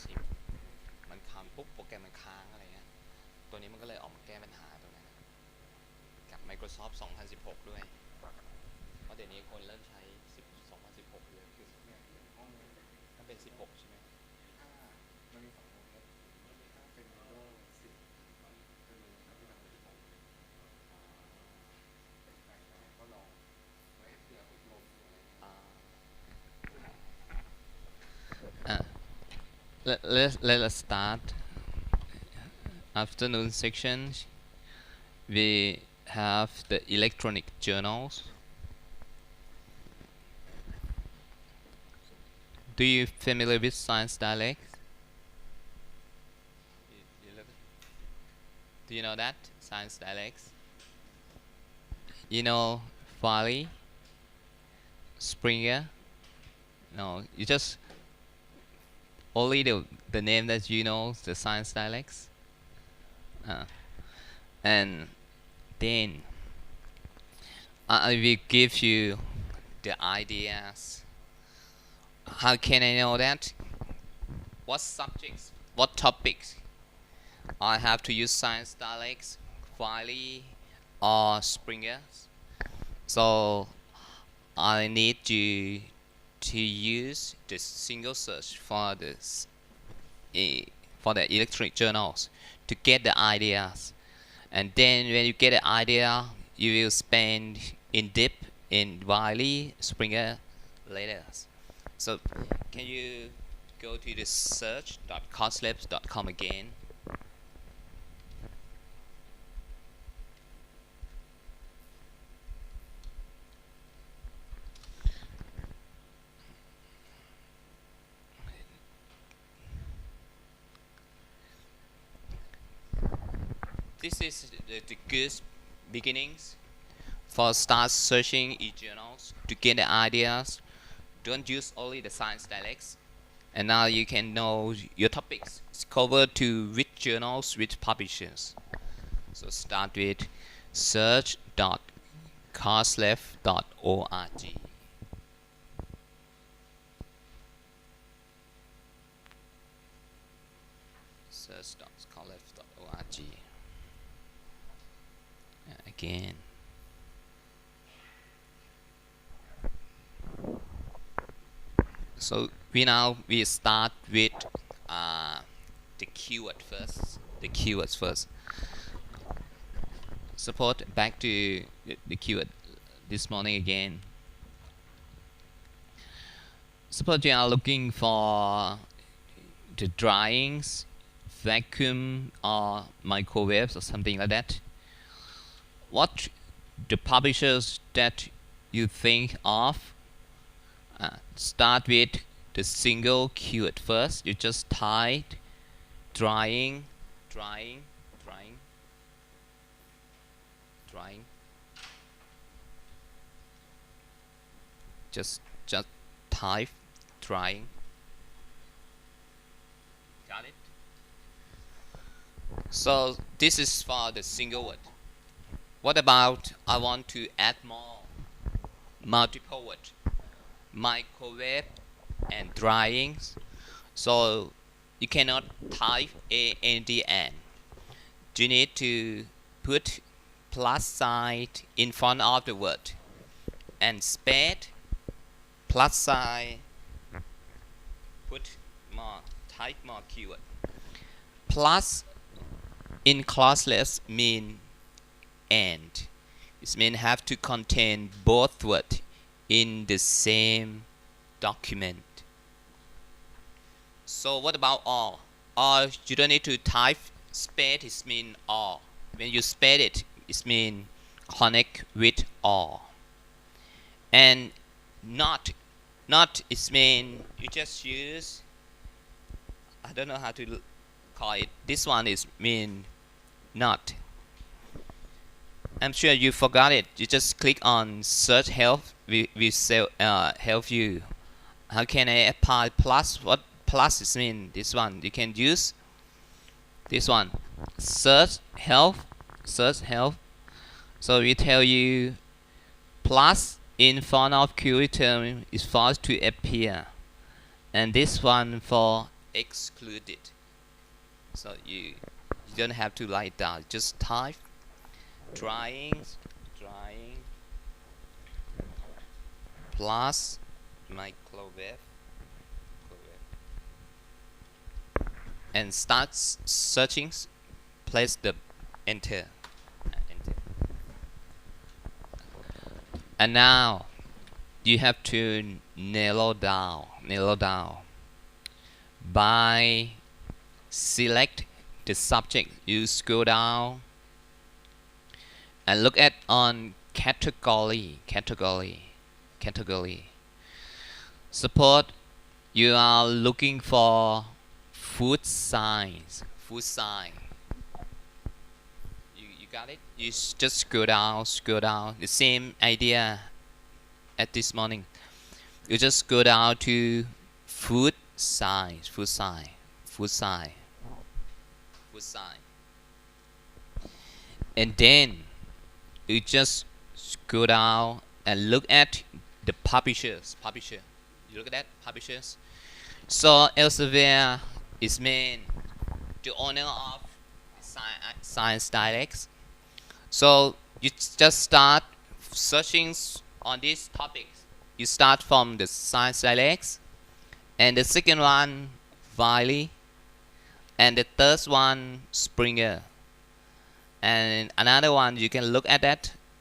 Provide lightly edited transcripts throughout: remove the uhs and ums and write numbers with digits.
10มันค้างปุ๊บโปรแกรมมันค้างอะไรเงี้ยตัวนี้มันก็เลยออกมาแก้ปัญหาตรงนั้นกับ Microsoft 2016 ด้วยเพราะเดี๋ยวนี้คนเริ่มใช้2016เยอะขึ้นถ้าเป็น16ใช่ไหมมันมี2ประเภทถ้าเป็น Windows 10เป็นที่ทำเป็น16ก็ลองไว้เผื่ออบรมLet's start afternoon section. We have the electronic journals. Do you familiar with science dialects? Do you know that science dialects? You know Farley, Springer? No, you just only the name that you know, the science dialects. And then I will give you the ideas. How can I know that? What subjects, what topics I have to use science dialects, Farley or Springer? So I need you to use the single search for this for the electronic journals to get the ideas, and then when you get the idea you will spend in depth in Wiley Springer later. So can you go to the search.coslabs.com again. This is the good beginnings for start searching e-journals to get the ideas. Don't use only the science dialects. And now you can know your topics. It's covered to which journals, which publishers. So start with search.coslab.org. Search.coslab.org. Again. So we start with the keyword first. The keywords first. Suppose back to the keyword this morning again. Suppose you are looking for the dryings, vacuum or microwaves or something like that. What the publishers that you think of? Start with the single keyword first. You just type drying. Just type drying. Got it? So this is for the single word. What about I want to add more multiple words? Microwave and drying. So you cannot type ANDN. You need to put plus sign in front of the word and space plus sign, put more, type more keyword. Plus in classless mean and. It means have to contain both words in the same document. So what about all? All you don't need to type space. It means all. When you space it, it means connect with all. And not it means you just use. I don't know how to call it. This one is mean not. I'm sure you forgot it. You just click on search help. We help you. How can I apply plus? What plus is mean? This one you can use. This one search help. So we tell you plus in front of query term is forced to appear, and this one for excluded. So you don't have to write down. Just type trying plus microwave and start searching. Place the enter. And now you have to narrow down by select the subject. You scroll down and look at on category. Suppose you are looking for food science. You got it? You just scroll down. The same idea at this morning. You just go down to food science. And then you just go down and look at the publishers. You look at that publishers. So Elsevier is mean the owner of science dialects. So you just start searching on these topics. You start from the science dialects, and the second one Wiley, and the third one Springer, and another one you can look at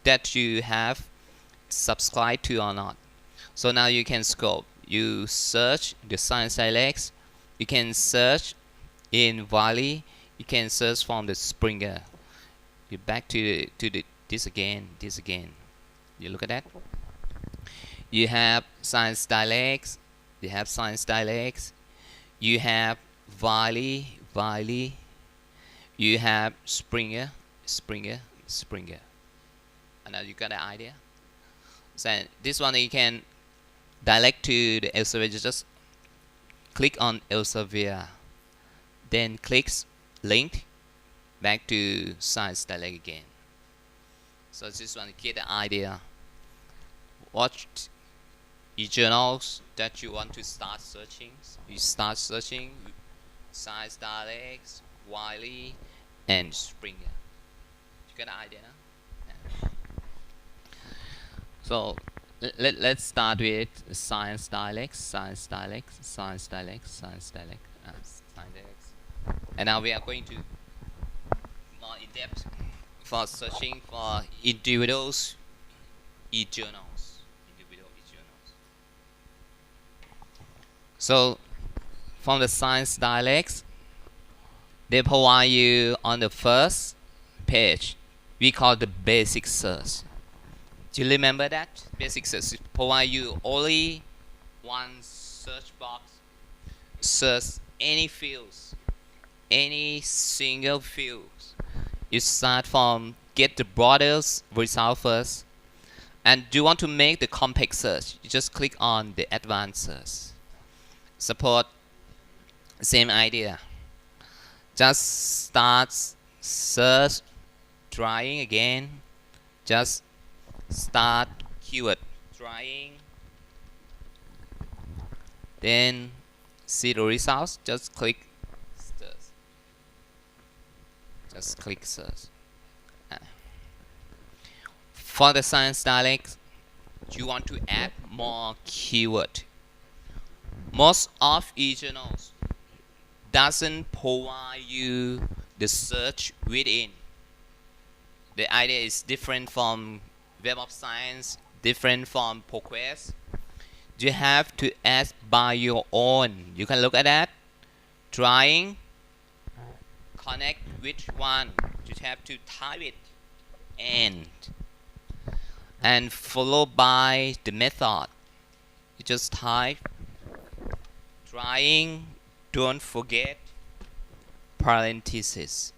that you have subscribed to or not. So now you can scope. You search the science dialects. You can search in Wiley. You can search from the Springer. You back to this again. You look at that. You have science dialects. You have Wiley. You have Springer. And now you got an idea. So this one you can direct to the Elsevier. Just click on Elsevier, then clicks link back to science dialect again. So this one get the idea. Watch e-journals that you want to start searching. You start searching science dialects, Wiley, and Springer. You get the idea? Yeah. So let's start with science dialects. And now we are going to more in depth for searching for individual e-journals. So from the science dialects, they provide you on the first page. We call the basic search. Do you remember that? Basic search provide you only one search box. Search any fields, any single fields. You start from get the broadest result first. And do you want to make the compact search? You just click on the advanced search. Support same idea. Just start search trying again. Just start keyword trying, then see the results. Just click search. For the science dialect, you want to add more keyword. Most of e-journals doesn't provide you the search within. The idea is different from Web of Science, different from ProQuest. You have to add by your own. You can look at that. Trying, connect which one. You have to type it and followed by the method. You just type trying. Don't forget parentheses.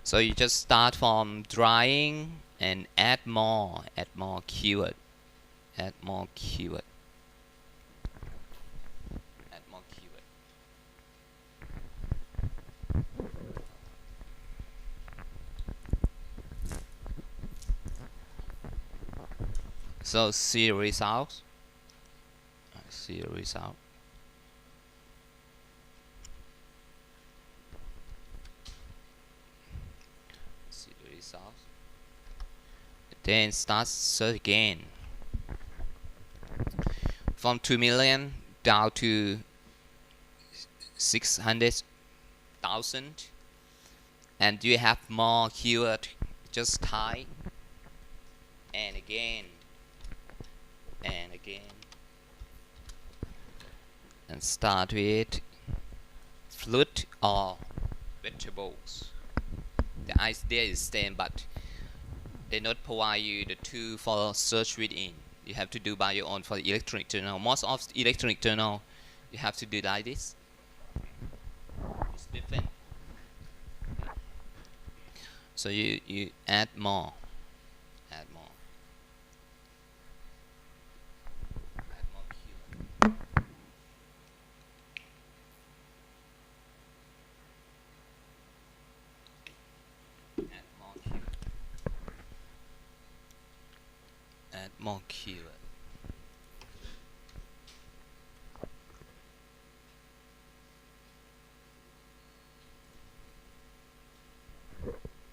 So you just start from trying and add more keyword. So see results. See the result. See the result. Then start search again. From 2 million down to 600,000. And you have more keyword, just type and again and again, and start with fruit or vegetables. The idea is same, but they not provide you the tool for search within. You have to do by your own for the electronic journal. Most of the electronic journal you have to do like this. It's different. So you add more. Add more. Add more keyword. Add more keyword. Add more keyword.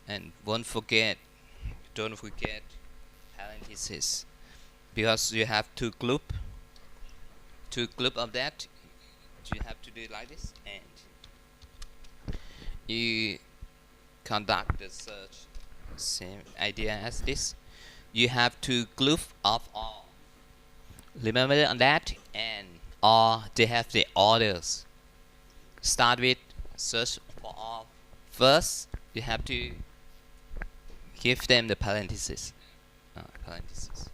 And don't forget parentheses, because you have two group of that. You have to do it like this, and you conduct the search same idea as this. You have two group of all. Remember on that, and all they have the orders. Start with search for all. First, you have to give them the parentheses. Parentheses.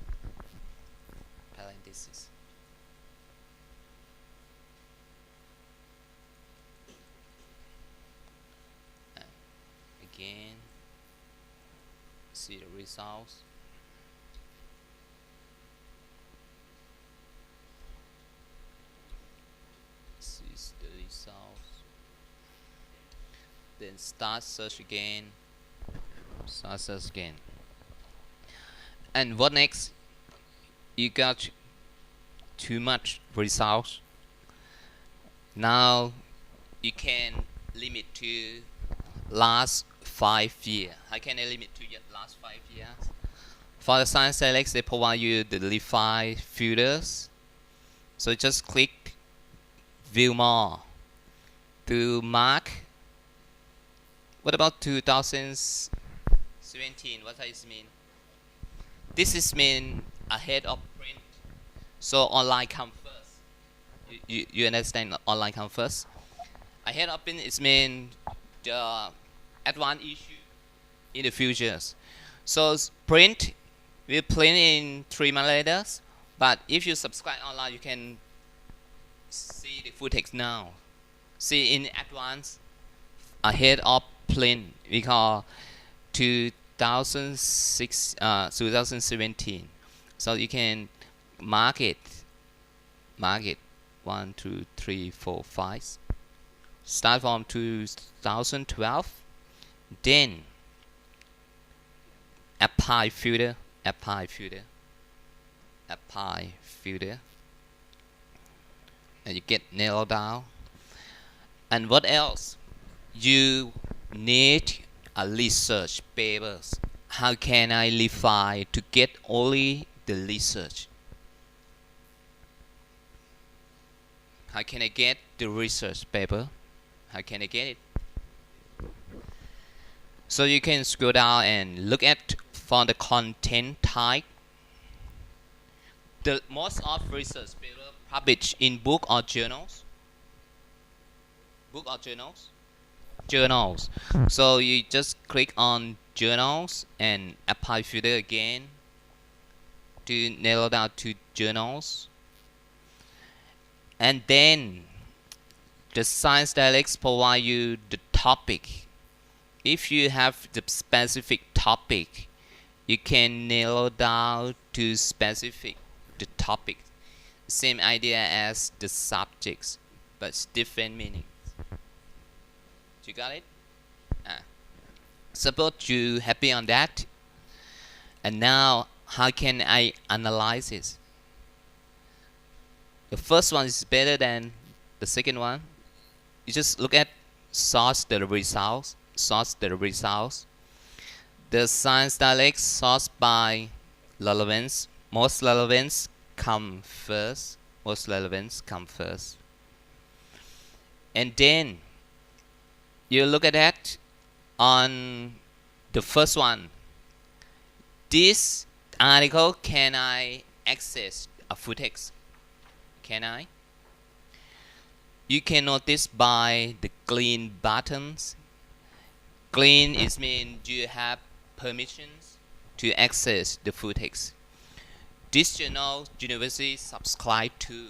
Again, see the results. See the results. Then start search again. And what next? You got too much results. Now you can limit to last 5 years. How can I limit to last 5 years? For the science select, they provide you the refine filters. So just click view more to mark. What about 2017? What does it mean? This is mean ahead of print. So online come first. You understand? Online come first. Ahead of print is mean the advanced issue in the futures. So print will print in 3 months later. But if you subscribe online, you can see the full text now. See in advance ahead of print, we call 2017. So you can mark it 1, 2, 3, 4, 5. Start from 2012. Then apply filter. And you get nailed down. And what else? You need a research papers. How can I refine to get only the research? How can I get the research paper? How can I get it? So you can scroll down and look at for the content type. The most of research paper published in book or journals. Journals. So you just click on journals and apply filter again to narrow down to journals. And then the science dialects provide you the topic. If you have the specific topic, you can narrow down to specific the topic. Same idea as the subjects, but different meanings. You got it? Suppose you happy on that. And now, how can I analyze it? the first one is better than the second one. You just look at sort the results. The science dialects sort by relevance. Most relevance come first. And then you look at that on the first one. This article, can I access a full text? Can I? You can notice by the green buttons. Green is mean you have permissions to access the full text. This journal university subscribe to.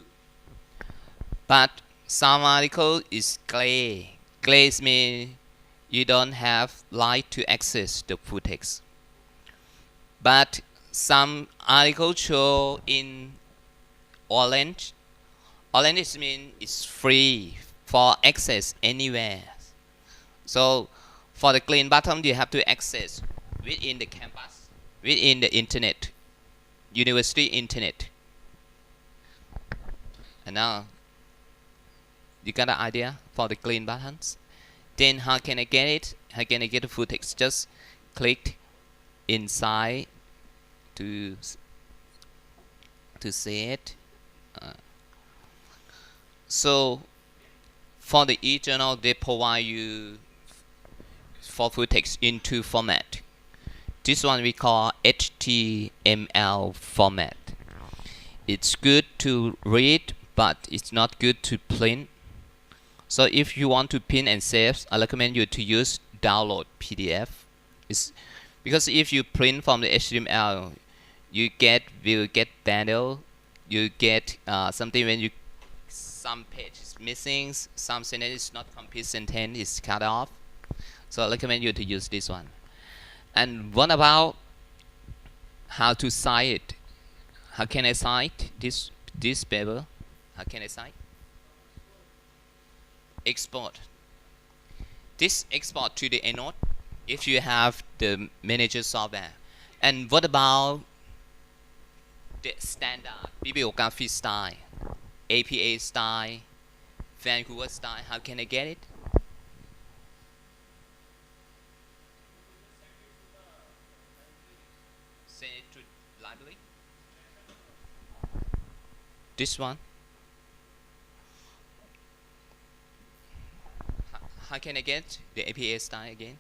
But some article is gray. Gray means you don't have right to access the full text. But some articles show in orange. Orange means it's free for access anywhere. So for the green button, you have to access within the campus, within the internet, university internet. And now you got an idea for the green buttons. Then how can I get it? How can I get the full text? Just click inside to see it. So for the e-journal, they provide you for full text in two format. This one we call HTML format. It's good to read, but it's not good to print. So if you want to print and save, I recommend you to use download PDF. Because if you print from the HTML, you will get bundle. You get something when you some page is missing, some sentence is not complete sentence is cut off. So I recommend you to use this one. And what about how to cite it? How can I cite this paper? How can I cite? Export. This export to the EndNote if you have the manager software. And what about the standard bibliography style, APA style, Vancouver style? How can I get it? Send it to library. This one. How can I get the APA style again?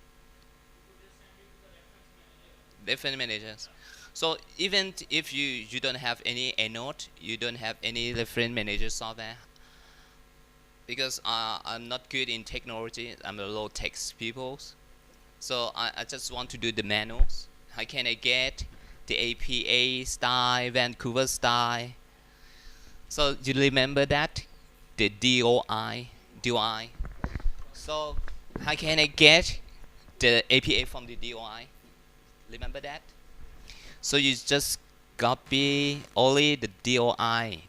Reference managers. So even if you don't have any EndNote, you don't have any reference manager software, because I'm not good in technology, I'm a low tech people, so I just want to do the manuals. How can I get the APA style, Vancouver style? So you remember that? The DOI. So how can I get the APA from the DOI? Remember that? So you just copy only the DOI,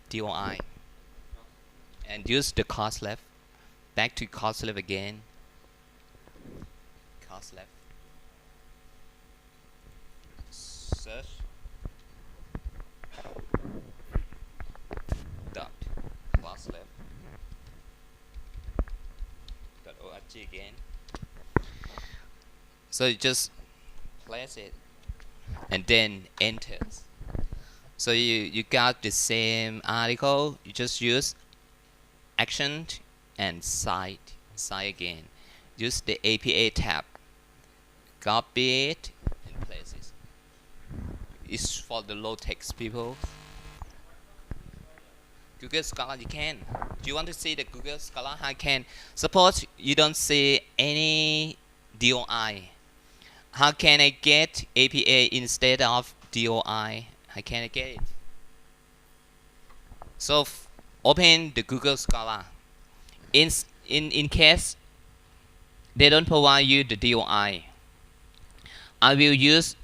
and use the cost left. Back to cost left again. Cost left. Search. Dot. Cost left. .org again. So you just place it and then enter. So you got the same article, you just use action and cite again. Use the APA tab, copy it and place it. It's for the low text people. Google Scholar you can. Do you want to see the Google Scholar? I can. Suppose you don't see any DOI. How can I get APA instead of DOI? How can I get it? So open the Google Scholar. In case they don't provide you the DOI, I will use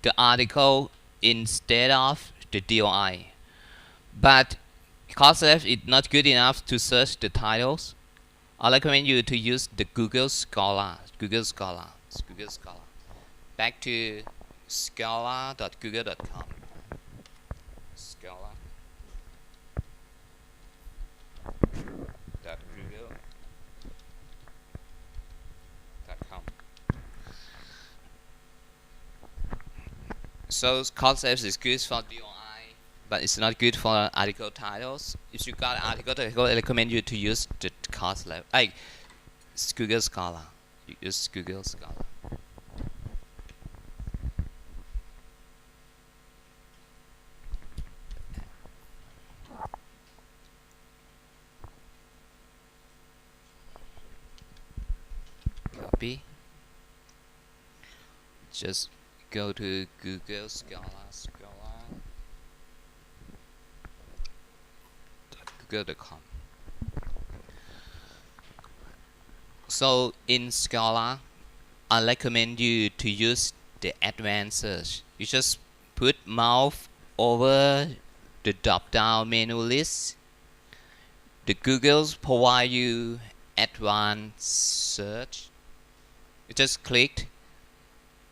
the article instead of the DOI. But because it's not good enough to search the titles, I recommend you to use the Google Scholar. Back to scholar.google.com. Scholar. So concepts is good for DOI, but it's not good for article titles. If you got article title, I recommend you to use the course level. Google Scholar. You use Google Scholar. Copy. Just go to Google Scholar. Google.com. So in Scholar, I recommend you to use the advanced search. You just put mouse over the drop-down menu list. The Google's provide you advanced search. You just click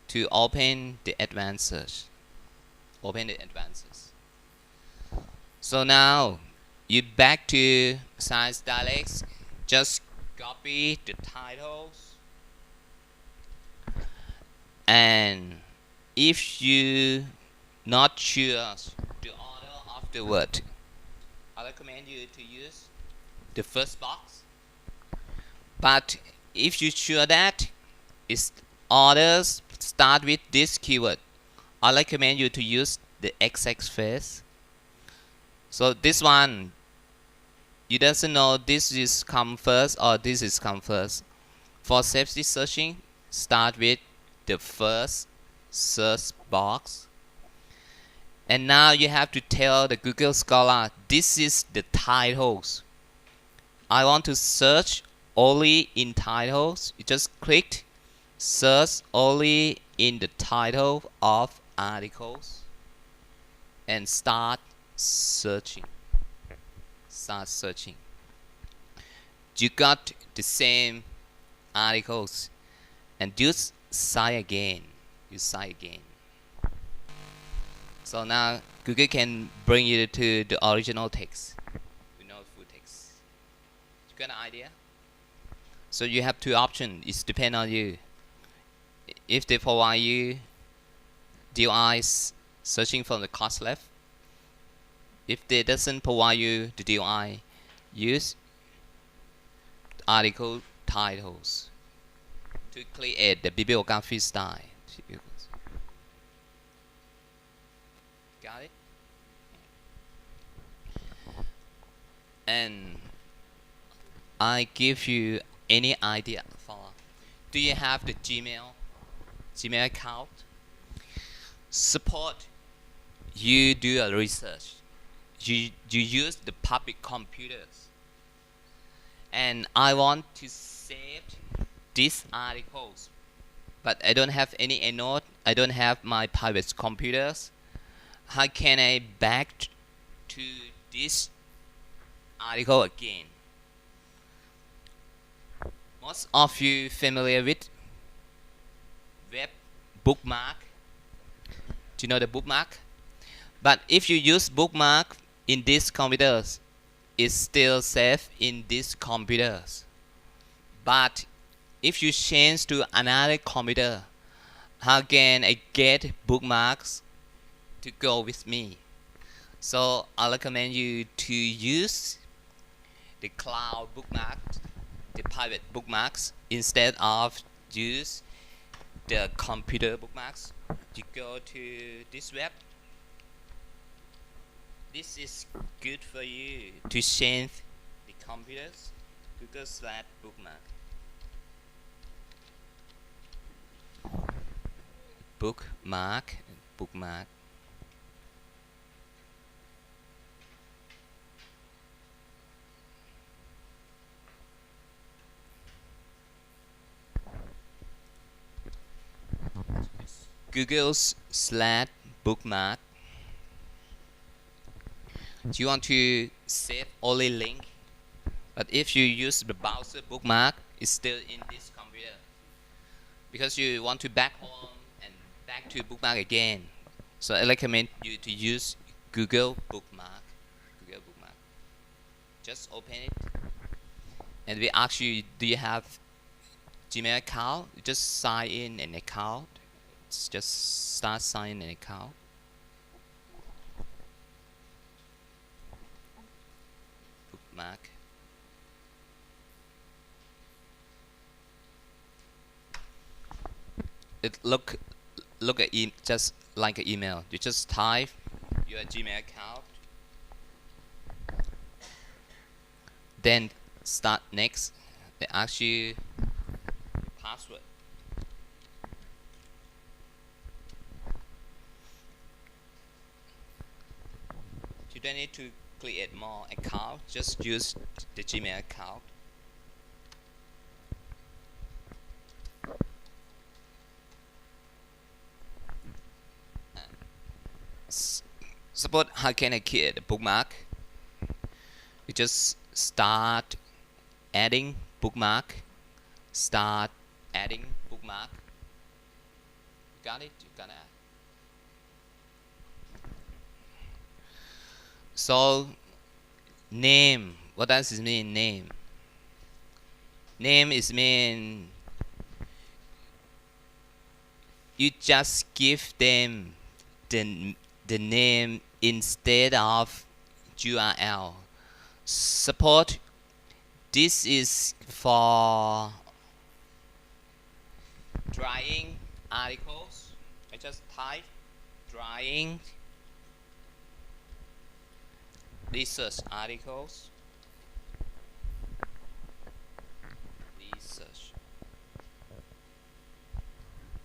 to open the advanced search. Open the advances. So now you back to Science Dialects. Just copy the titles, and if you not sure the order of the word, I recommend you to use the first box. But if you sure that its orders start with this keyword, I recommend you to use the XX phrase. So this one, you doesn't know this is come first or this is come first. For safety searching, start with the first search box. And now you have to tell the Google Scholar, this is the titles. I want to search only in titles. You just click search only in the title of articles and start searching. You got the same articles and use cite again. So now Google can bring you to the original text. You know, full text. You got an idea? So you have two options. It depends on you. If they provide you DOI searching from the course left, if they doesn't provide you the DOI, use article titles to create the bibliography style. Got it? And I give you any idea for, do you have the Gmail account? Support you do a research. You use the public computers, and I want to save these articles, but I don't have any EndNote. I don't have my private computers. How can I back to this article again? Most of you familiar with web bookmark? Do you know the bookmark? But if you use bookmark in these computers, it's still safe in these computers. But if you change to another computer, how can I get bookmarks to go with me? So I recommend you to use the cloud bookmarks, the private bookmarks, instead of use the computer bookmarks. You go to this web. This is good for you to change the computers. Google/bookmark. Bookmark. Google's/bookmark. Do you want to save only link? But if you use the browser bookmark, it's still in this computer, because you want to back home and back to bookmark again. So I recommend you to use Google bookmark. Just open it, and we ask you, do you have Gmail account? You just sign in an account just start signing an account. Bookmark. It look at just like an email. You just type your Gmail account, then start next. They ask you your password. You don't need to create more account. Just use the Gmail account. Suppose how can I create a bookmark? You just start adding bookmark. Start adding bookmark. Got it? You got it. So name. What does it mean? Name. Name is mean you just give them the name instead of URL. Suppose this is for drying articles. I just type drying research articles.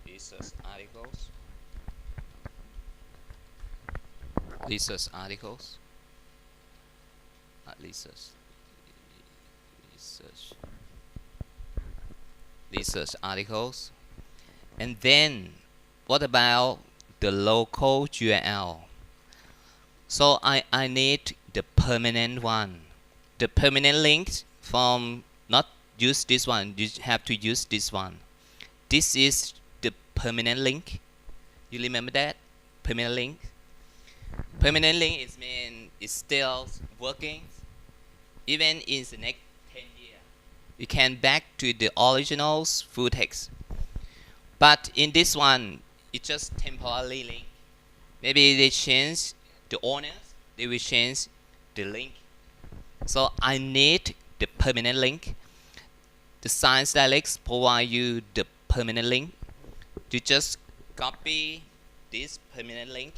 Research articles. Research articles. Not research. Research articles. And then what about the local URL? So I need the permanent one. The permanent link from not use this one. You have to use this one. This is the permanent link. You remember that? Permanent link. Permanent link is mean it's still working even in the next 10 years. You can back to the original's full text. But in this one, it's just temporarily link. Maybe they change the owners, they will change the link. So I need the permanent link. The Science Dialects provide you the permanent link. You just copy this permanent link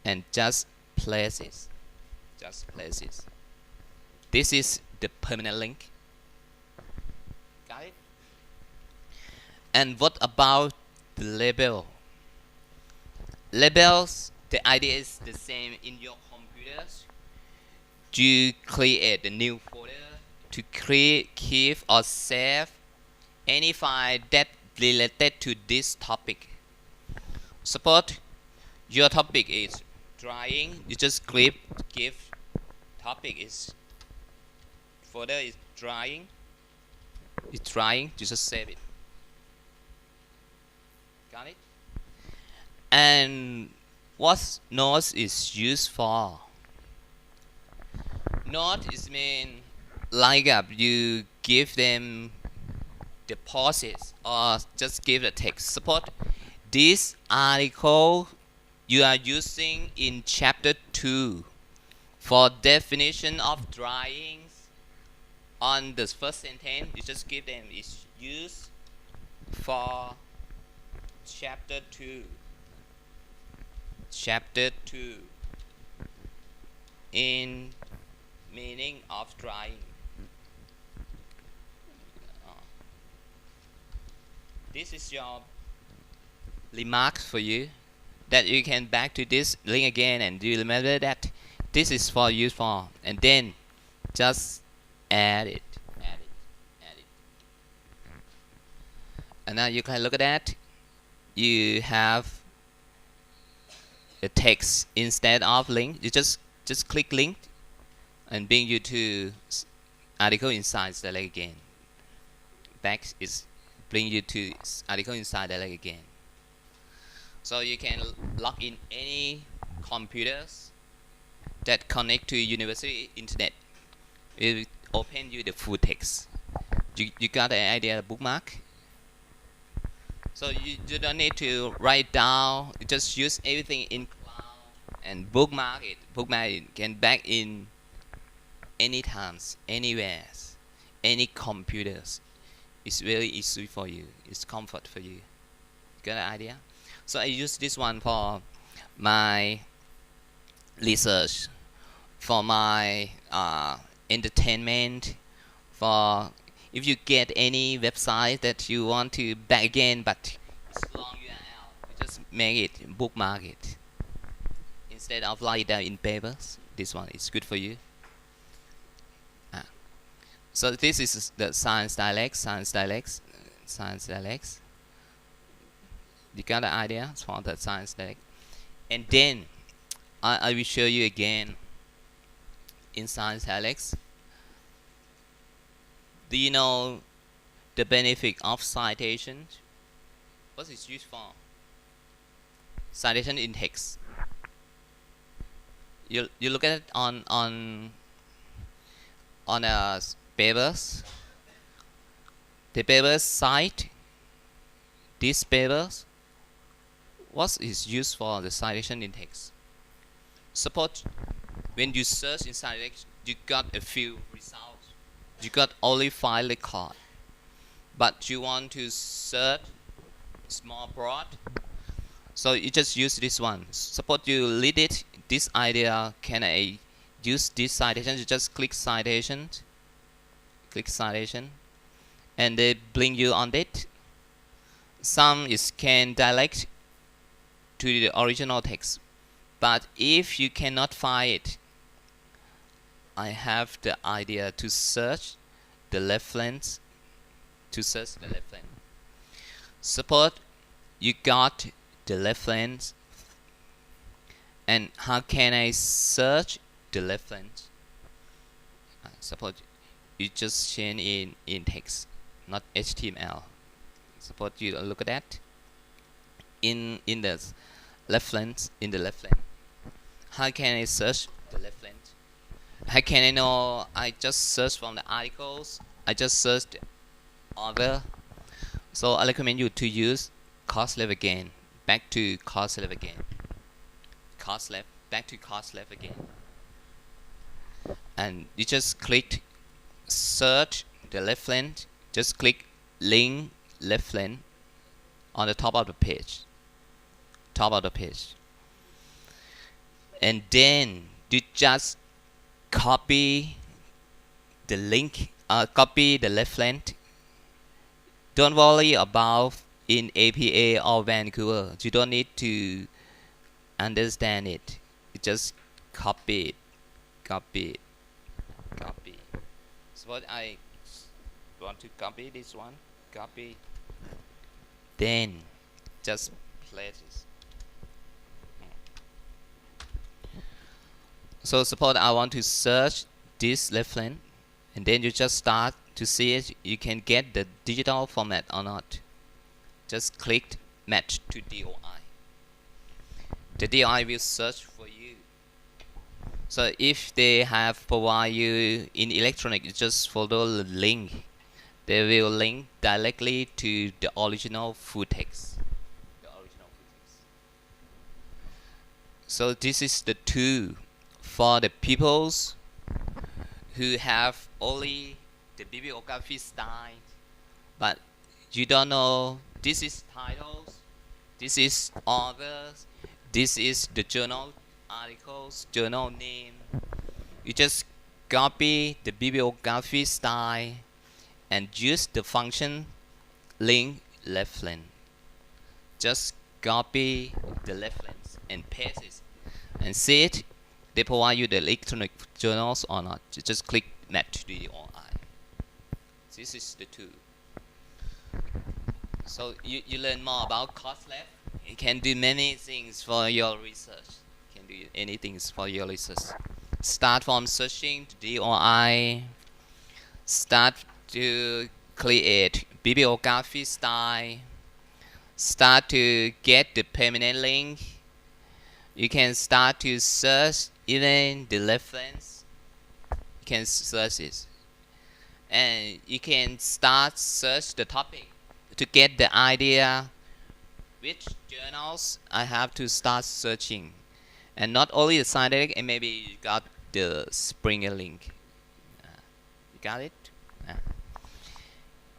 and just place it. Just place it. This is the permanent link. Got it? And what about the label? Labels, the idea is the same in your computers. You create a new folder to create, keep or save any file that related to this topic. Suppose your topic is drying. You just give topic is folder is drying. It's drying. You just save it. Got it? And what notes is used for? Note is mean like up. You give them the pauses or just give the text. Suppose this article you are using in chapter 2 for definition of drying. On the first sentence, you just give them is used for chapter 2. Chapter 2 in meaning of drying. This is your remarks for you that you can back to this link again and you remember that this is for use for, and then just add it. And now you can look at that. You have the text instead of link. You just click link and bring you to article inside the link again. Back is bring you to article inside the link again. So you can log in any computers that connect to university internet. It will open you the full text. You got the idea of bookmark? So you don't need to write down. You just use everything in cloud and bookmark it. Bookmark it can back in any times, anywhere, any computers. It's very easy for you. It's comfort for you. Got an idea? So I use this one for my research, for my entertainment, for if you get any website that you want to back again but it's long URL, you just make it, bookmark it. Instead of write down in papers, this one is good for you. So this is the science dialects. You got the idea for the science dialect. And then I will show you again in science dialects. Do you know the benefit of citation? What is used for? Citation in text. You look at it on papers. The papers cite these papers. What is used for the citation in text? Suppose when you search in citation, you got a few results. You got only 5 record, but you want to search small broad, so you just use this one. Suppose you read it, this idea, can I use this citation? You just click citation, and they bring you on it. Some is can direct to the original text, but if you cannot find it, I have the idea to search the reference. Suppose you got the reference, and how can I search the reference? Suppose you just change in text, not HTML. Suppose you look at that in the reference, how can I search the reference? How can I know? I just search from the articles. I just search the author. So I recommend you to use cost left again. Back to cost left again. Back to cost left again. And you just click search the reference. Just click link reference on the top of the page. And then you just copy the link, copy the reference. Don't worry about in APA or Vancouver. You don't need to understand it. You just copy it. So what I want to copy this one, then just place it. So suppose I want to search this reference, and then you just start to see it. You can get the digital format or not. Just click match to DOI. The DOI will search for you. So if they have provide you in electronic, you just follow the link. They will link directly to the original full text. So this is the tool for the peoples who have only the bibliography style, but you don't know this is titles, this is authors, this is the journal articles, journal name. You just copy the bibliography style and use the function link reference. Just copy the reference and paste it and see it. They provide you the electronic journals or not. You just click match to the OI. This is the tool. So you learn more about cost left. You can do many things for your research. You can do anything for your research. Start from searching to DOI. Start to create bibliography style. Start to get the permanent link. You can start to search even the reference. You can search it, and you can start search the topic to get the idea which journals I have to start searching, and not only the science direct, and maybe you got the Springer link. You got it?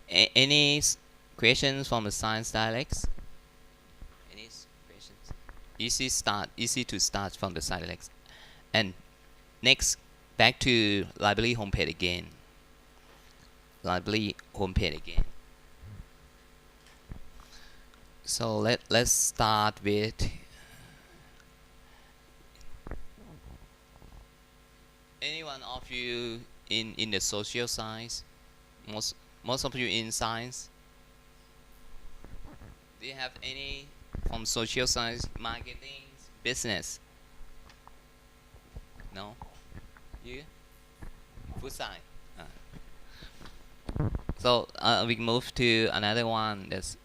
Any questions from the science dialects? Any questions? Easy to start from the science dialects. And next, back to library homepage again. Library homepage again. So let's start with anyone of you in the social science. Most of you in science. Do you have any from social science, marketing, business? No? You? Food science. So we move to another one that's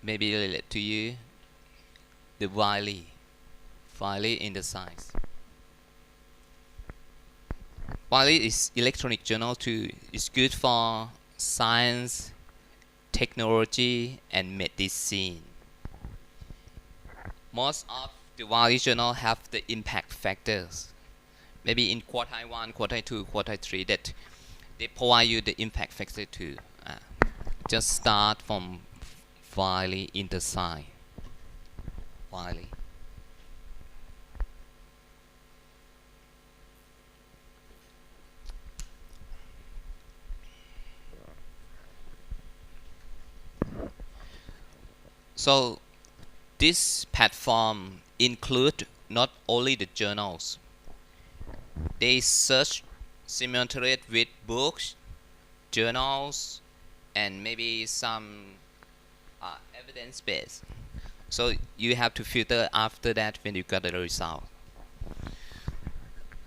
maybe related to you. The Wiley in the science. Wiley is electronic journal too. It's good for science, technology, and medicine. Most of the Wiley journal have the impact factors. Maybe in quartile 1, quartile 2, quartile 3 that they provide you the impact factor too. Just start from Wiley in the science. Wiley. So this platform include not only the journals. They search simultaneously with books, journals, and maybe some evidence base. So you have to filter after that when you got the result.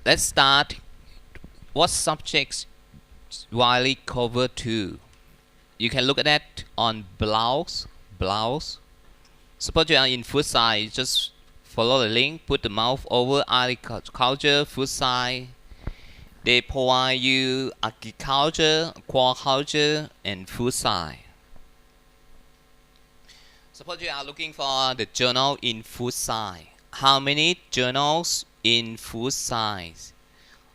Let's start. What subjects Wiley cover to? You can look at that on blogs. Suppose you are in food science, just follow the link, put the mouse over agriculture, food science. They provide you agriculture, aquaculture, and food science. Suppose you are looking for the journal in food science. How many journals in food science?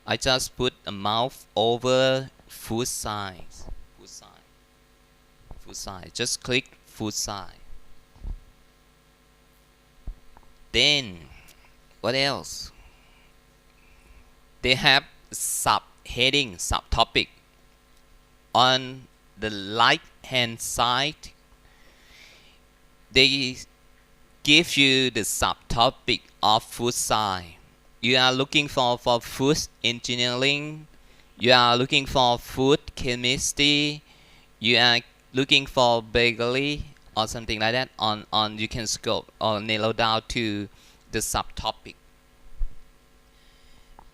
I just put a mouse over food science. Food science. Just click food science. Then, what else? They have subheading, subtopic. On the right hand side, they give you the subtopic of food science. You are looking for food engineering. You are looking for food chemistry. You are looking for bakery or something like that. On you can scope or narrow down to the subtopic.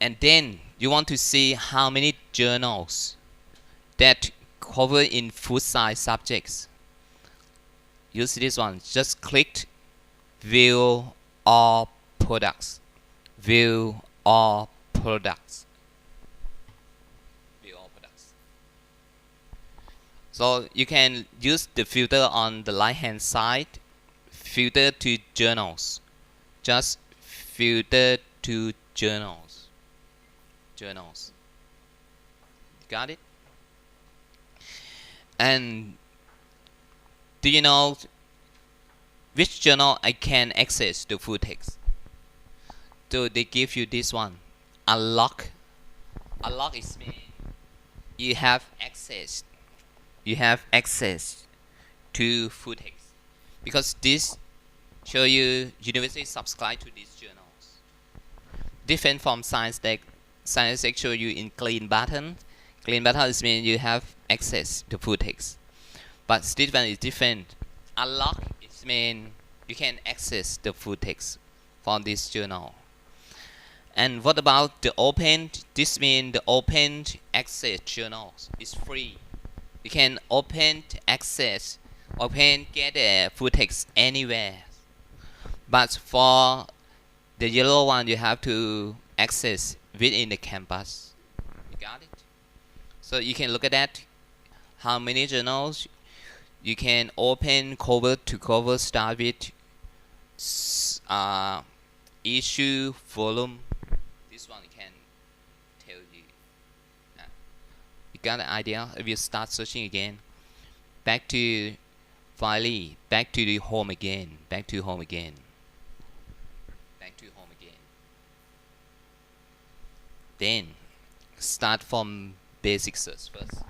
And then you want to see how many journals that cover in food science subjects. You see this one. Just click view all products. View all products. View all products. So you can use the filter on the right hand side. Filter to journals. Just filter to journals. Journals. Got it? And do you know which journal I can access the full text? So they give you this one. Unlock. Unlock is mean you have access. You have access to full text. Because this show you university subscribe to these journals. Different from science tech. Science tech show you in clean button. Clean button is mean you have access to full text. But this one is different. Unlock is mean you can access the full text from this journal. And what about the open? This means the open access journals is free. You can open access, get the full text anywhere. But for the yellow one, you have to access within the campus. You got it? So you can look at that. How many journals you can open cover to cover, start with issue volume. This one can tell you. You got an idea? If you start searching again, back to file, back to the home again, back to home again, back to home again. Then start from basic search first.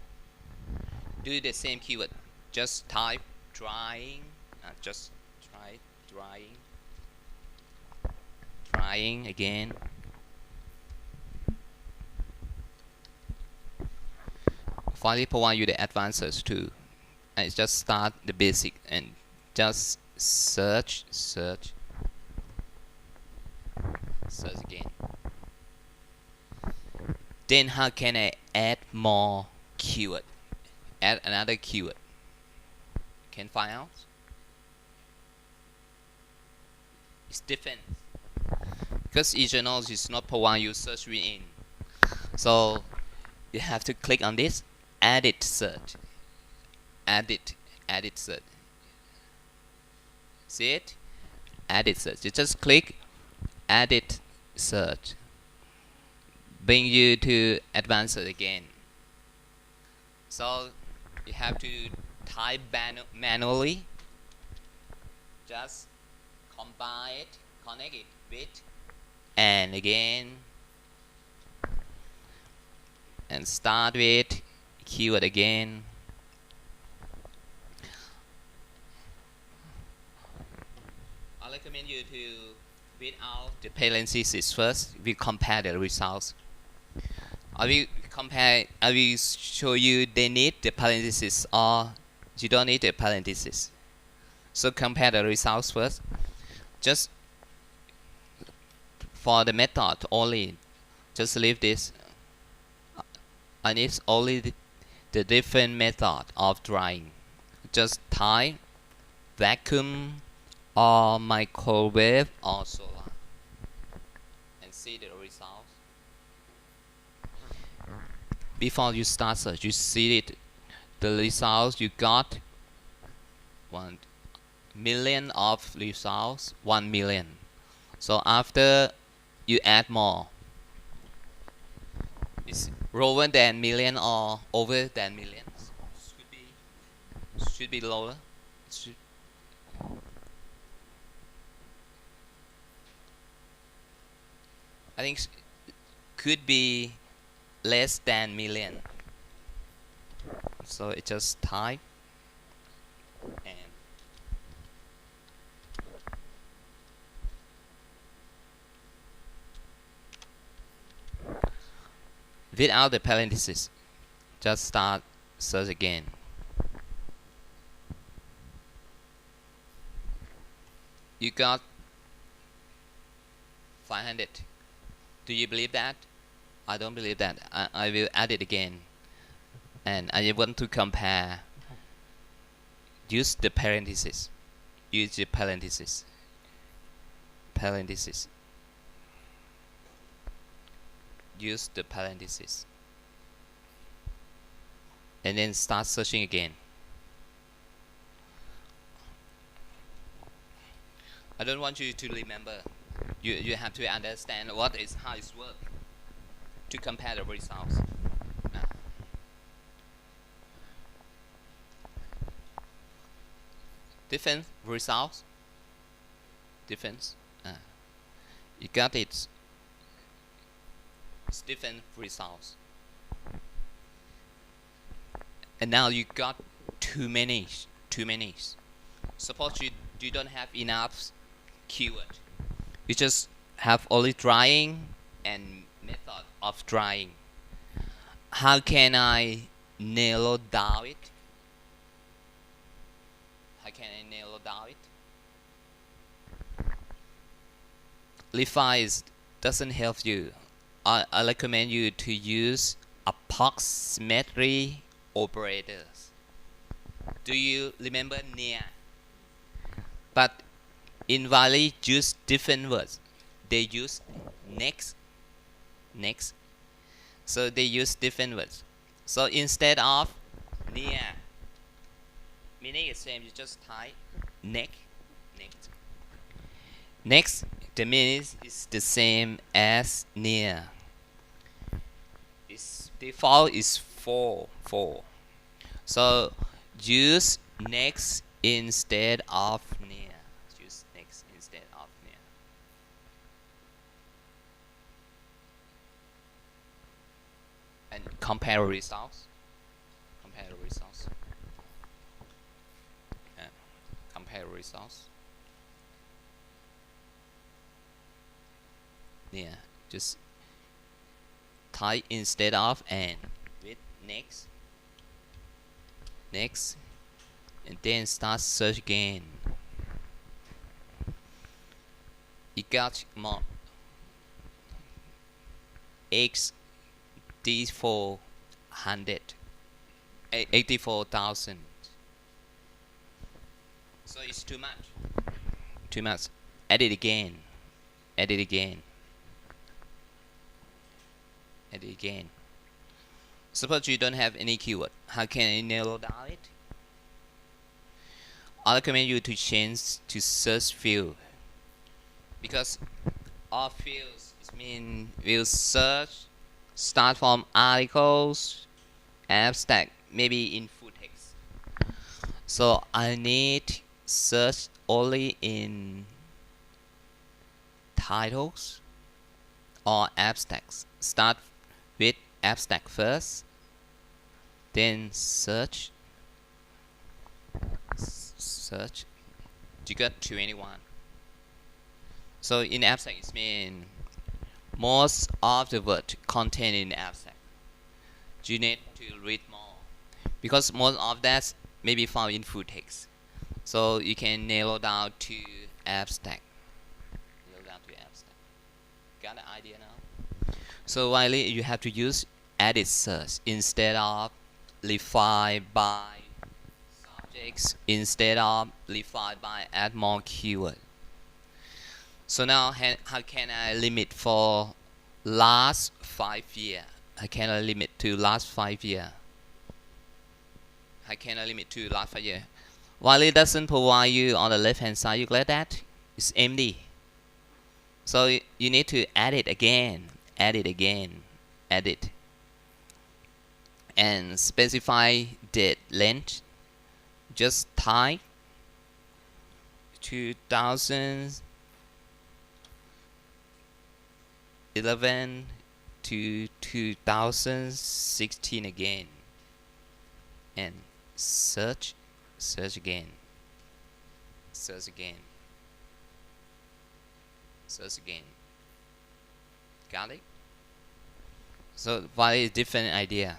Do the same keyword. Just type drying. Just try drying again. Finally, provide you the advanced search too. And just start the basic and just search again. Then how can I add more keyword? Add another keyword. Can find out? It's different because eJournal is not provide you search within. So you have to click on this edit search. Edit search. See it? Edit search. You just click edit search. Bring you to advanced search again. So you have to type manually. Just combine it, connect it with, and again, and start with keyword again. I recommend you to read out the parentheses first. We compare the results. I will show you they need the parentheses or you don't need the parentheses. So compare the results first. Just for the method only, just leave this. I need only the different method of drying. Just type vacuum or microwave or solar and see the results. Before you start search, you see it. The results you got 1 million of results, 1 million. So after you add more, it's lower than million or over than million. Should be lower. I think could be less than million. So it just type and without the parentheses, just start search again. You got 500. Do you believe that? I don't believe that. I will add it again. And I want to compare. Use the parentheses. Use the parentheses. Parentheses. Use the parentheses. And then start searching again. I don't want you to remember. You have to understand how it works to compare the results. Different results. Different. You got it. It's different results. And now you got too many. Suppose you don't have enough keyword. You just have only drying and method of drying. How can I narrow down it? How can I narrow down it? Refine doesn't help you. I recommend you to use approximately operators. Do you remember near? But in Valley use different words. They use next. So they use different words. So instead of near meaning is same. You just type next. The meaning is the same as near. Its default is 4. So use next instead of near. Use next instead of near. And compare results. Compare results. Yeah, just type instead of and with next, and then start search again. You got more $84,000. So it's too much. Add it again. Suppose you don't have any keyword. How can I narrow down it? I recommend you to change to search field, because all fields mean will search start from articles, abstract, maybe in full text. So I need search only in titles or abstracts. Start with abstract first, then search. You got 21. So in abstract it means most of the word contained in abstract. You need to read more, because most of that may be found in full text. So you can narrow down to abstract. Got the idea now? So finally, you have to use edit search instead of refine by subjects, instead of refine by add more keyword. So now how can I limit for last 5 years? How can I limit to last 5 years? While it doesn't provide you on the left hand side, you get that it's empty. So you need to add it again, and specify date length. Just type 2011 to 2016 again, and search again. Got it? So very different idea.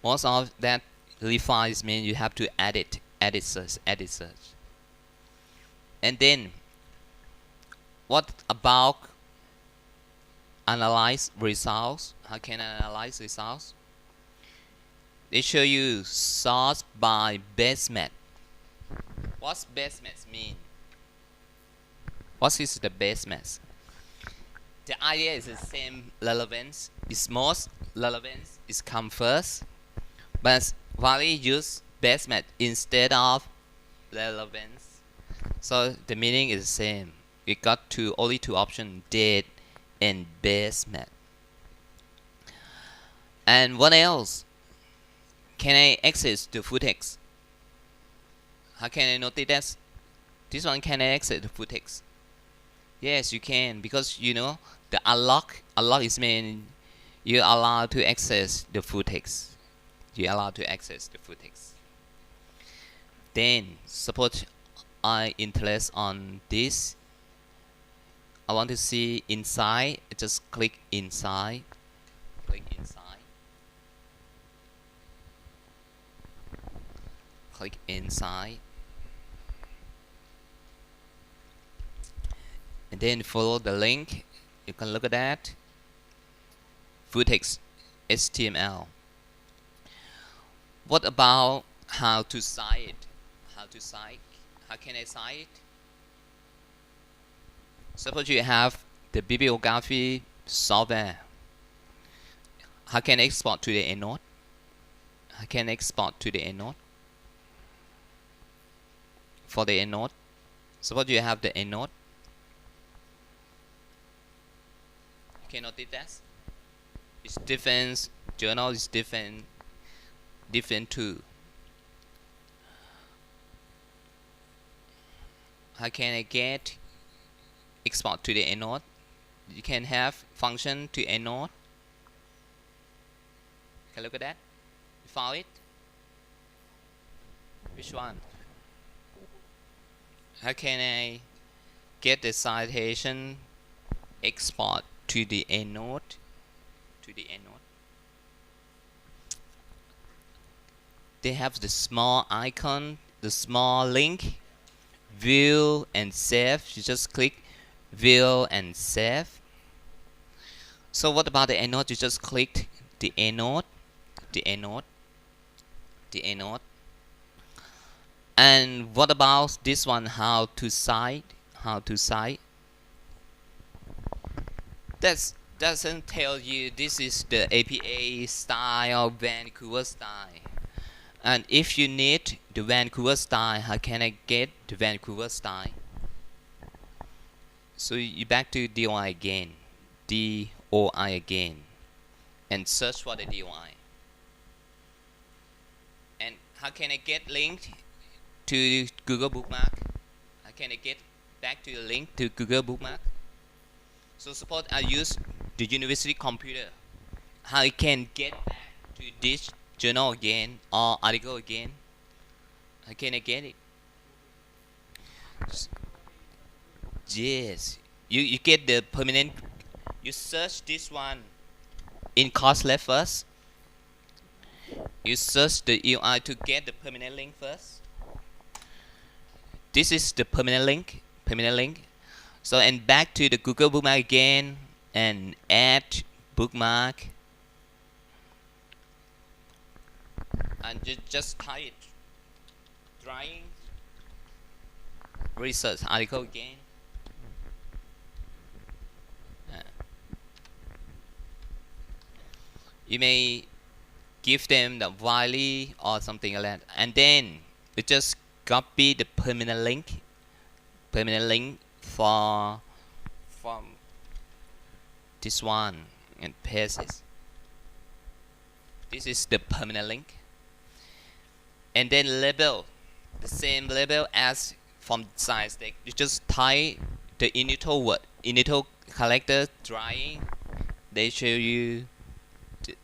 Most of that refines mean you have to edit search. And then what about analyze results? How can I analyze results? They show you sort by base match. What's base match mean? What is the base match? The idea is the same relevance. Its most relevance is come first, but while use base match instead of relevance, so the meaning is the same. We got only two options: date and base match. And what else? Can I access the full text? How can I notice that? This one, can I access the full text? Yes, you can, because you know the unlock is mean you are allowed to access the full text. Then suppose I interest on this. I want to see inside. Just click inside. And then follow the link. You can look at that. Full text HTML. What about how to cite it? How can I cite it? Suppose you have the bibliography software. How can I export to the EndNote? for the endnote. Suppose you have the endnote. You can notice that it's different. Journal is different too. How can I get export to the endnote? You can have function to endnote. Can look at that. You found it. Which one? How can I get the citation export to the endnote? They have the small icon, the small link, view and save. You just click view and save. So what about the endnote? You just click the endnote. And what about this one? How to cite? That doesn't tell you this is the APA style, Vancouver style. And if you need the Vancouver style, how can I get the Vancouver style? So you back to DOI again, and search for the DOI. And how can I get linked to Google Bookmark? How can I get back to the link to Google Bookmark? So suppose I use the university computer. How I can get back to this journal again or article again? How can I get it? Yes, you get the permanent. You search this one in Course first. You search the UI to get the permanent link first. This is the permanent link. So and back to the Google Bookmark again and add bookmark. And just type it. Trying research article again. You may give them the value or something like that, and then you just copy the permanent link from this one and paste it. This is the permanent link, and then label the same label as from science text. You just type the initial word, initial character, drawing. They show you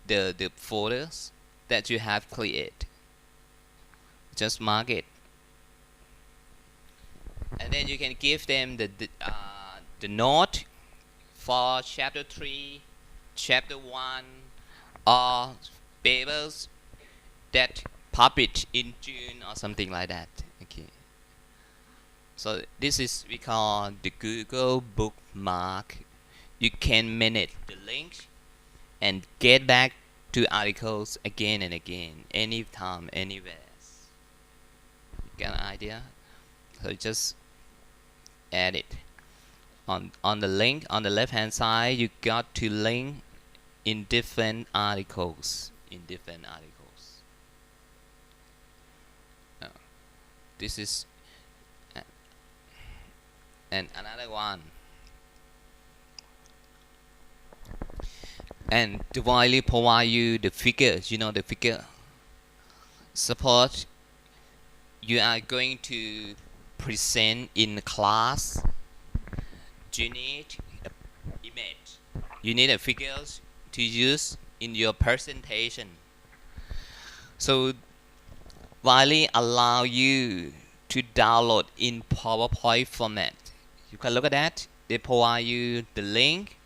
the folders that you have created. Just mark it, and then you can give them the note for chapter 3, chapter 1, or papers that published in June or something like that. Okay. So this is we call the Google Bookmark. You can manage the link and get back to articles again and again, anytime, anywhere. You got an idea? So just add it on the link on the left hand side. You got to link in different articles. This is and another one. And the Wiley provide you the figures. You know the figure. Suppose you are going to present in class. You need an image. You need a figures to use in your presentation. So Wiley allow you to download in PowerPoint format. You can look at that. They provide you the link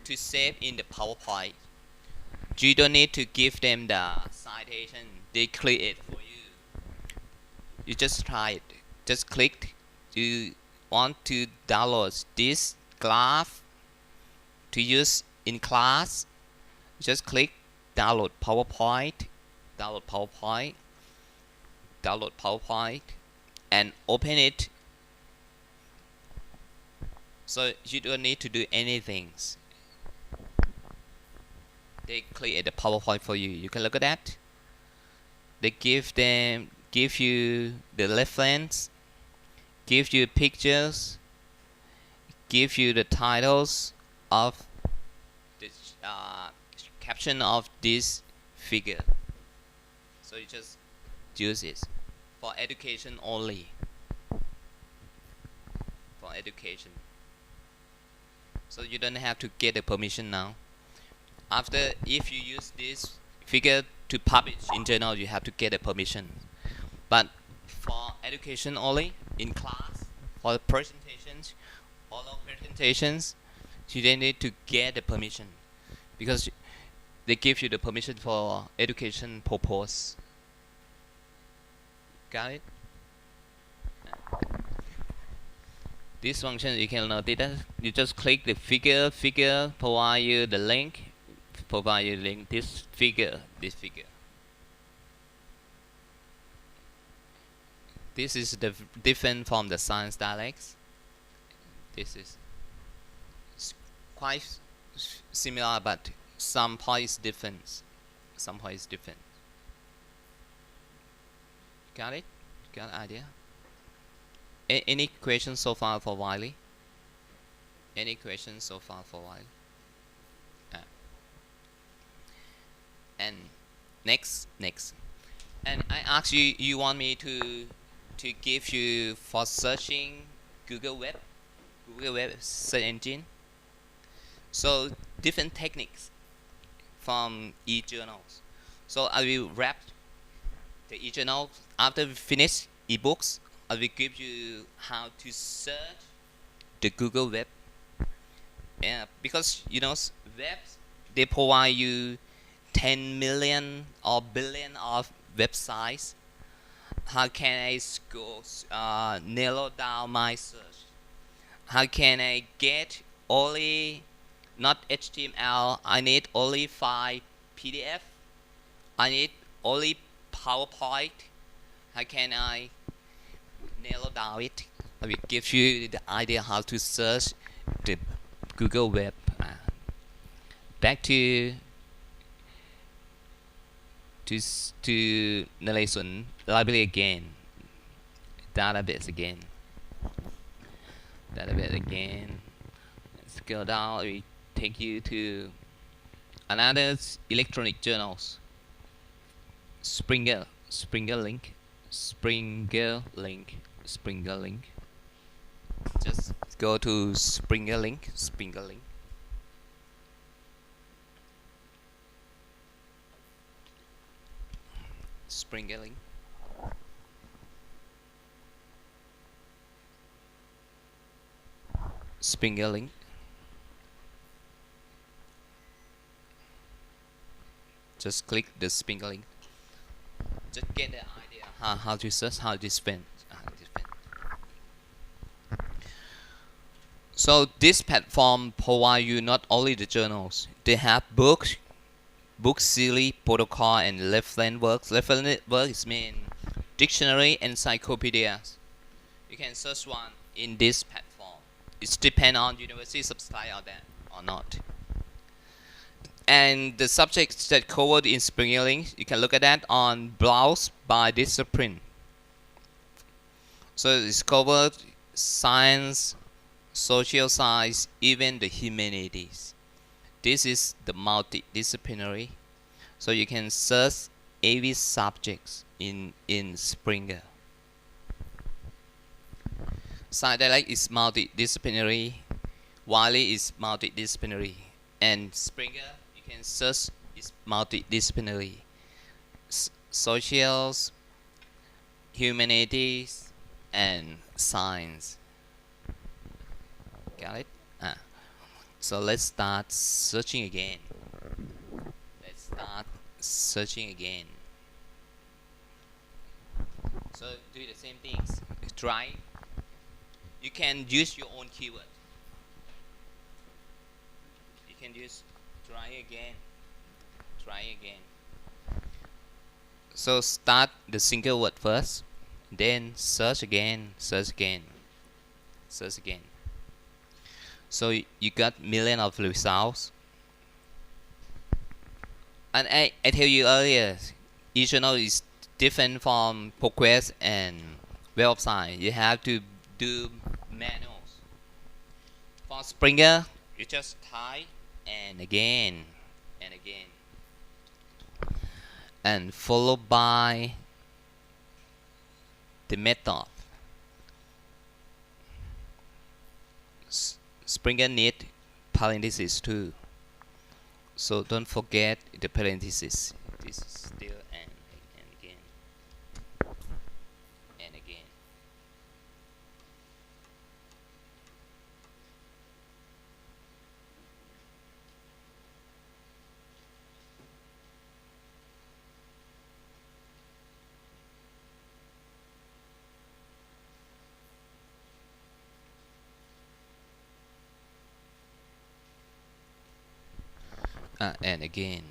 to save in the PowerPoint. You don't need to give them the citation. They create it for you. You just try it. Just click. You want to download this graph to use in class. Just click download PowerPoint. Download PowerPoint and open it. So you don't need to do anything. They create the PowerPoint for you. You can look at that. They give you the reference give you pictures, give you the titles of the caption of this figure. So you just use it for education only. For education. So you don't have to get a permission now. After, if you use this figure to publish in journal, you have to get a permission. But for education only, in class, for the presentations, oral presentations, you don't need to get the permission because they give you the permission for education purpose. Got it? This function, you can notice that you just click the figure, provide you the link, this figure. This is different from the science dialects. This is quite similar, but some points different. Got it? Got the idea? Any questions so far for Wiley? Any questions so far for Wiley? And next. And I asked you, you want me to give you for searching Google Web search engine. So different techniques from e-journals. So I will wrap the e-journal after we finish e-books. I will give you how to search the Google Web. Because you know webs, they provide you 10 million or billion of websites. How can I narrow down my search? How can I get only not HTML? I need only 5 PDF. I need only PowerPoint. How can I narrow down it? I will give you the idea how to search the Google Web. Back to นเรศวร library again, database again. Let's go down. We take you to another electronic journals. Springer link. Just go to Springer link. Just click the Springer link. Just get the idea how to search, how to spend. So this platform provide you not only the journals, they have books, book series, protocol, and reference works. Reference works mean dictionary, encyclopedias. You can search one in this platform. It depends on university subscribe or that or not. And the subjects that covered in Springer Link, you can look at that on browse by discipline. So it's covered science, social science, even the humanities. This is the multidisciplinary. So you can search every subjects in Springer. Science dialect is multidisciplinary. Wiley is multidisciplinary. And Springer, you can search, is multidisciplinary. Socials, humanities, and science. Got it? So let's start searching again. So do the same things. Try. You can use your own keyword. You can use try again. So start the single word first, then search again. So you got million of results. And I tell you earlier, each journal is different from Progress and Web of Science. You have to do manuals. For Springer, you just tie and again and again, and followed by the method. Springer need parentheses too, so don't forget the parentheses. This is still and again and again. And again.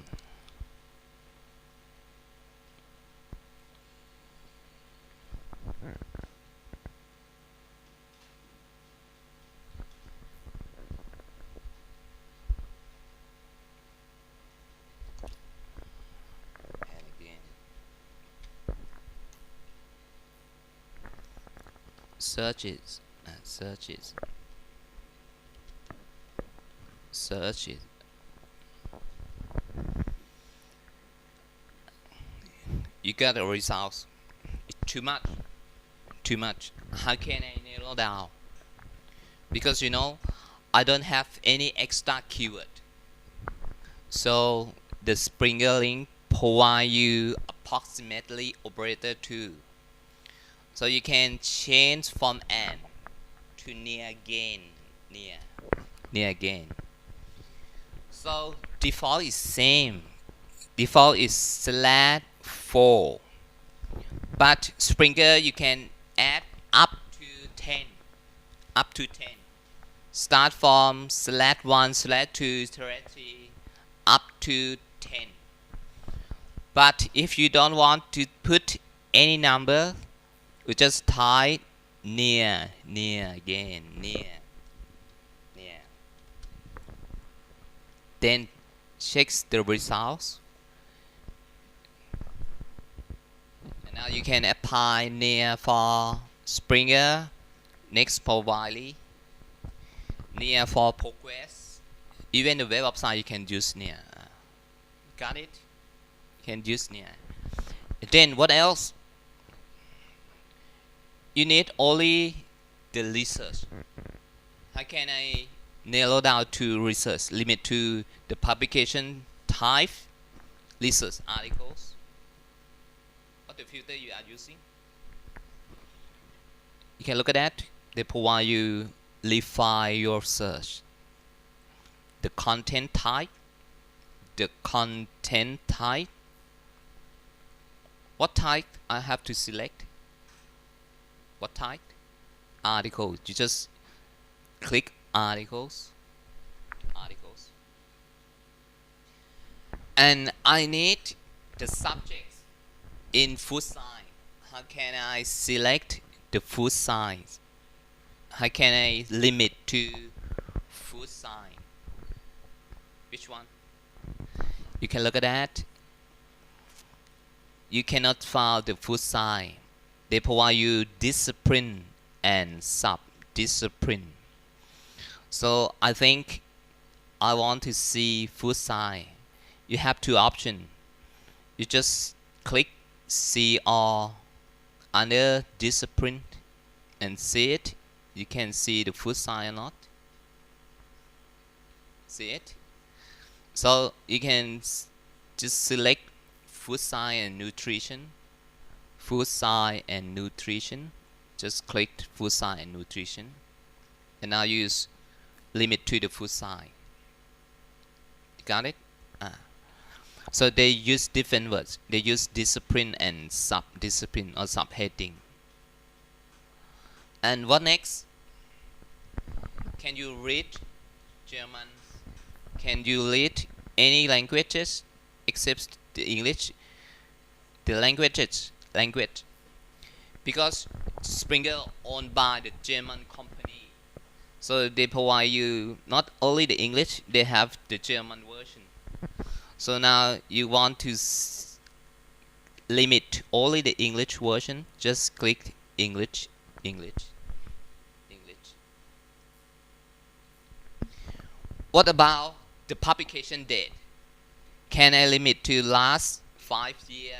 And again. Searches and searches. Searches. You got the results. It's too much. Too much. How can I narrow down? Because you know, I don't have any extra keyword. So the Springer link provide you approximately operator too. So you can change from and to near again. Near again. So default is same. Default is /4, but Springer you can add up to 10. Start from /1/2/3 up to 10. But if you don't want to put any number, you just type near again, near. Then checks the results. Now you can apply near for Springer, next for Wiley, near for progress. Even the web website you can use near. Got it? You can use near. Then what else? You need only the research. How can I narrow down to research? Limit to the publication type, research articles. The filter you are using, you can look at that. They provide you refine your search, the content type, what type I have to select, what type, article. You just click articles, and I need the subject in food sign. How can I select the food signs? How can I limit to food sign? Which one? You can look at that. You cannot find the food sign. They provide you discipline and sub-discipline. So I think I want to see food sign. You have two options. You just click see all under discipline and see it. You can see the food sign or not. See it? So you can just select food sign and nutrition. Food sign and nutrition. Just click food sign and nutrition. And now use limit to the food sign. You got it? So they use different words. They use discipline and sub-discipline or subheading. And what next? Can you read German? Can you read any languages except the English? The language. Because Springer owned by the German company. So they provide you not only the English, they have the German version. So now you want to limit only the English version, just click English. What about the publication date? Can I limit to last 5 year,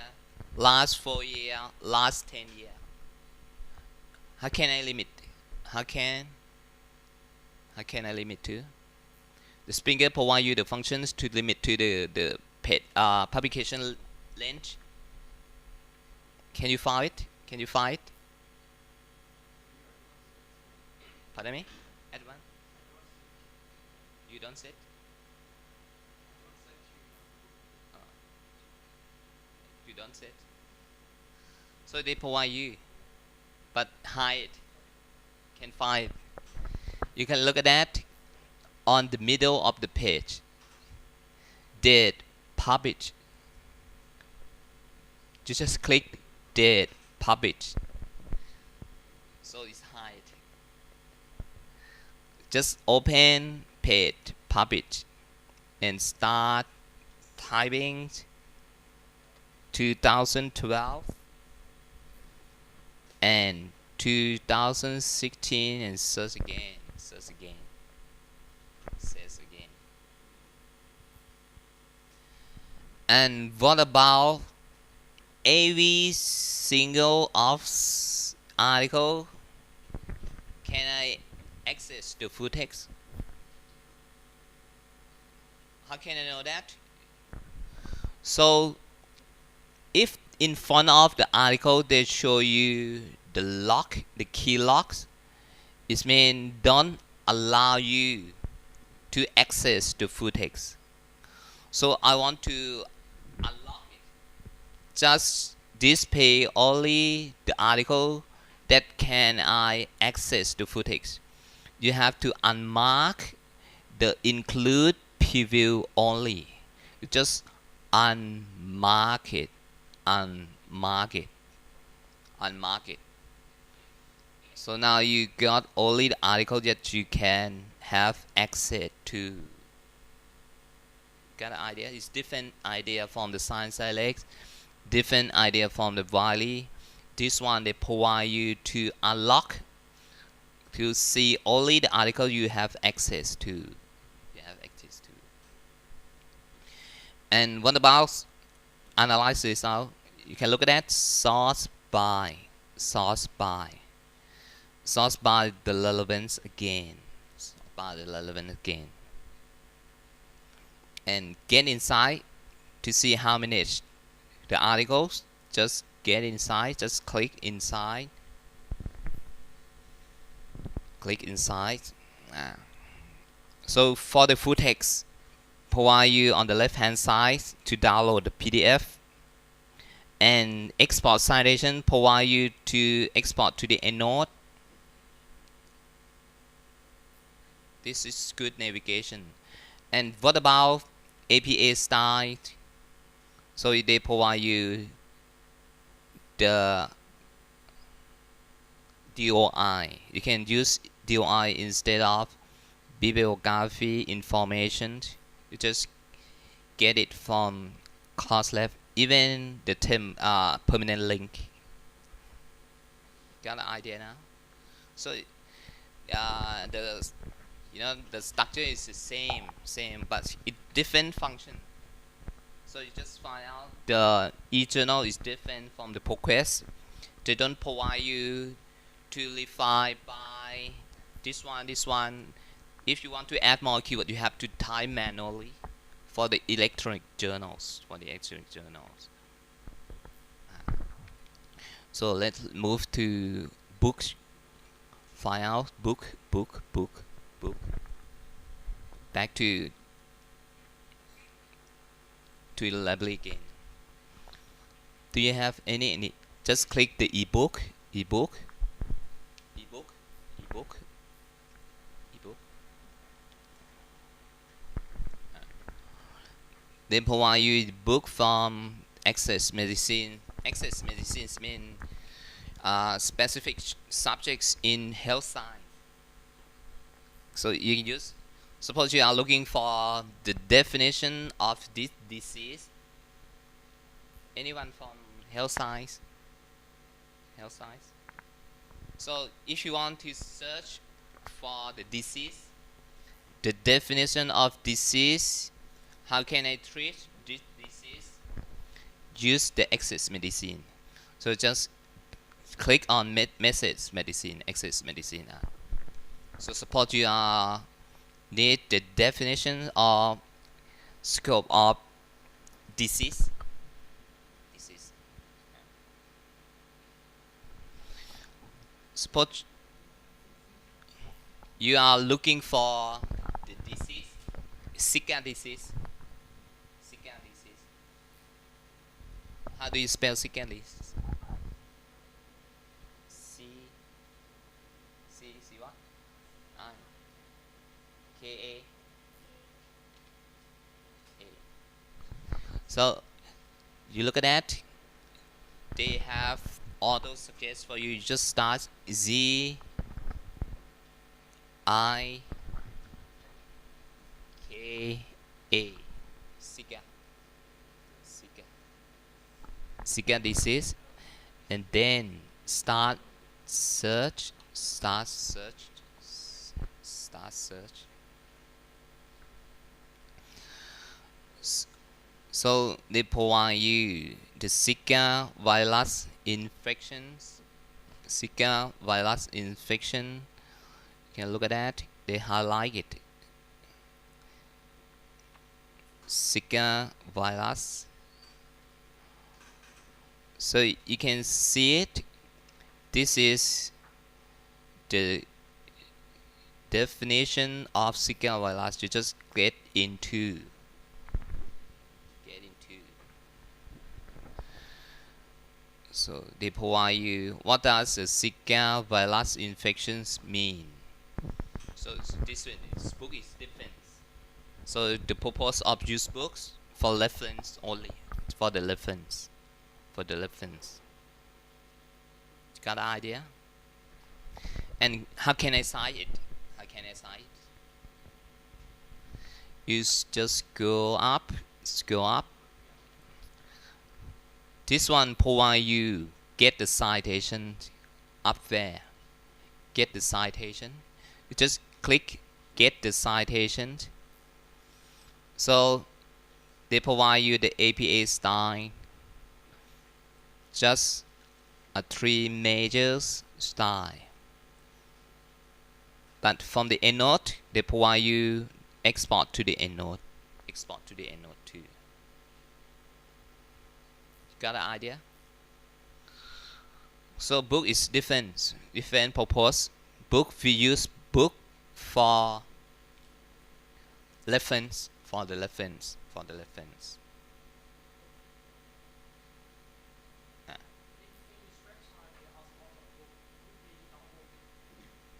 last 4 year, last 10 year? How can I limit? How can I limit to? The Springer provide you the functions to limit to the publication length. Can you find it? Can you find it? Pardon me? Advanced? You don't set? You don't set? So they provide you, but hide. Can find. You can look at that on the middle of the page. Date publish. You just click date publish. So it's hide. Just open page publish and start typing 2012 and 2016 and search again. Says again. And what about every single of article? Can I access the full text? How can I know that? So if in front of the article they show you the lock, the key locks, it means don't allow you to access the full text. So I want to unlock it. Just display only the article that can I access the full text. You have to unmark the include preview only. You just unmark it. So now you got only the article that you can have access to. Got an idea? It's different idea from the science dialects, different idea from the Wiley. This one they provide you to unlock, to see only the article you have access to. And what about analyze this out? You can look at that source by the relevance again. And get inside to see how many the articles. Just get inside. Just click inside. So for the full text, provide you on the left hand side to download the PDF, and export citation provide you to export to the EndNote. This is good navigation. And what about APA style? So they provide you the DOI. You can use DOI instead of bibliography information. You just get it from ClassLab, even the term permanent link. Got the idea now? So the structure is the same, but it different function. So you just find out the e-journal is different from the ProQuest. They don't provide you to refine by this one. If you want to add more keyword, you have to type manually for the electronic journals. So let's move to books. Find out book. Back to the library again. Do you have any? Just click the ebook. They provide you the book from Access Medicine. Access Medicines mean specific subjects in health science. So you can use. Suppose you are looking for the definition of this disease. Anyone from health science? So if you want to search for the disease, the definition of disease. How can I treat this disease? Use the access medicine. So just click on message medicine, access medicine. So suppose you need the definition or scope of disease. Suppose you are looking for the disease, Zika disease. Zika disease. How do you spell Zika disease? C what? I K A. So you look at that. They have auto suggest for you. You just start Z I K A. Zika disease, and then start search. So they provide you the Zika virus infections. Zika virus infection. You can look at that. They highlight it. Zika virus. So you can see it. This is the definition of Zika virus. You just get into. So they provide you what does a Zika virus infections mean. So this book is different. So the purpose of use books for reference only, for the reference. Got the idea? And how can I cite it? You just go up. This one provide you get the citation up there. Get the citation. You just click get the citation. So they provide you the APA style. Just a 3 major style. But from the EndNote, they provide you export to the EndNote. Too. Got an idea? So book is different purpose. Book we use book for reference.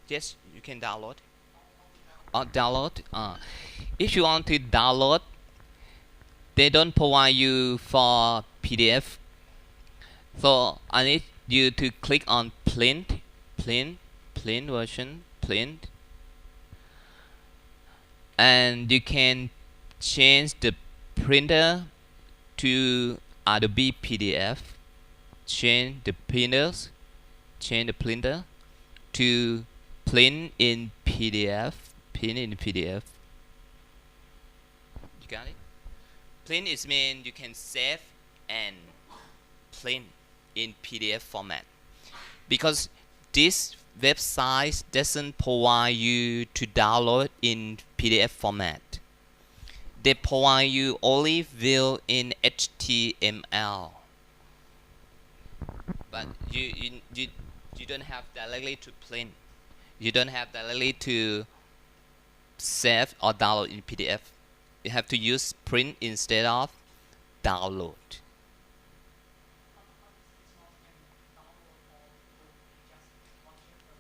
Yes, you can download. If you want to download, they don't provide you for PDF. So I need you to click on print version, and you can change the printer to Adobe PDF. Change the printer to print in PDF. You got it? Print is mean you can save and print in PDF format. Because this website doesn't provide you to download in PDF format. They provide you only view in HTML. But you don't have directly to print. You don't have directly to save or download in PDF. You have to use print instead of download.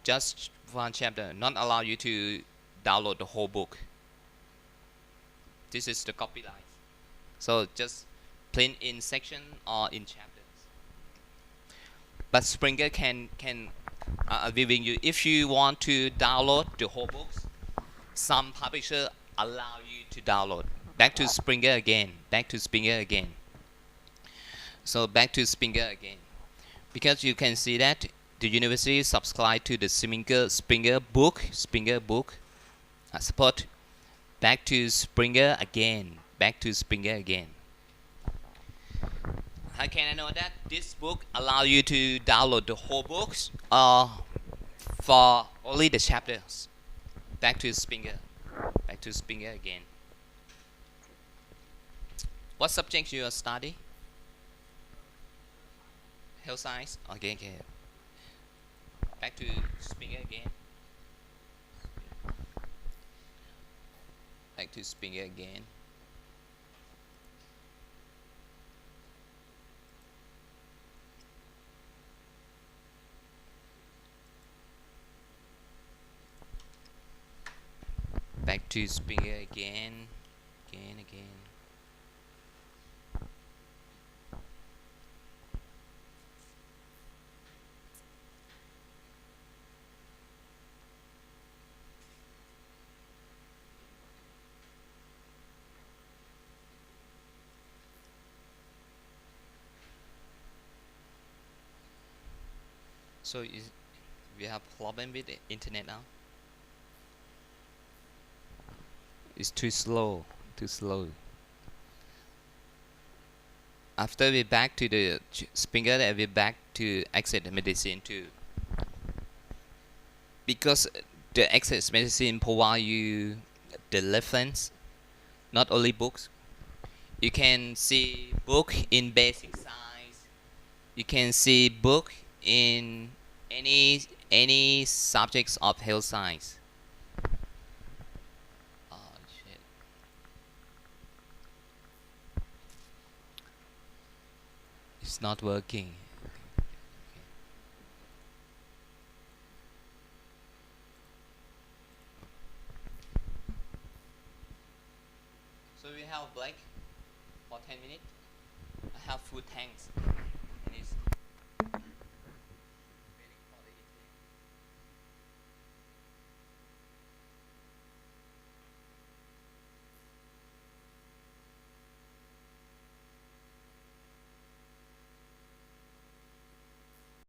Just one chapter, not allow you to download the whole book. This is the copyright. So just print in section or in chapters. But Springer can giving you, if you want to download the whole books, some publisher allow you to download. Back to Springer again. So back to Springer again. Because you can see that the university subscribe to the Springer book. Support back to Springer again. Back to Springer again. How can I know that? This book allow you to download the whole books or for only the chapters. Back to Springer. Back to Springer again. What subject you are study? Health science. Okay, okay. Back to Springer again. Back to Springer again. Back to Springer again. Again. So we have problem with the internet now. It's too slow. After we back to the Springer, we back to Access Medicine too. Because the Access Medicine provide you the reference, not only books. You can see book in basic science. You can see book in any subjects of health science. Oh shit. It's not working.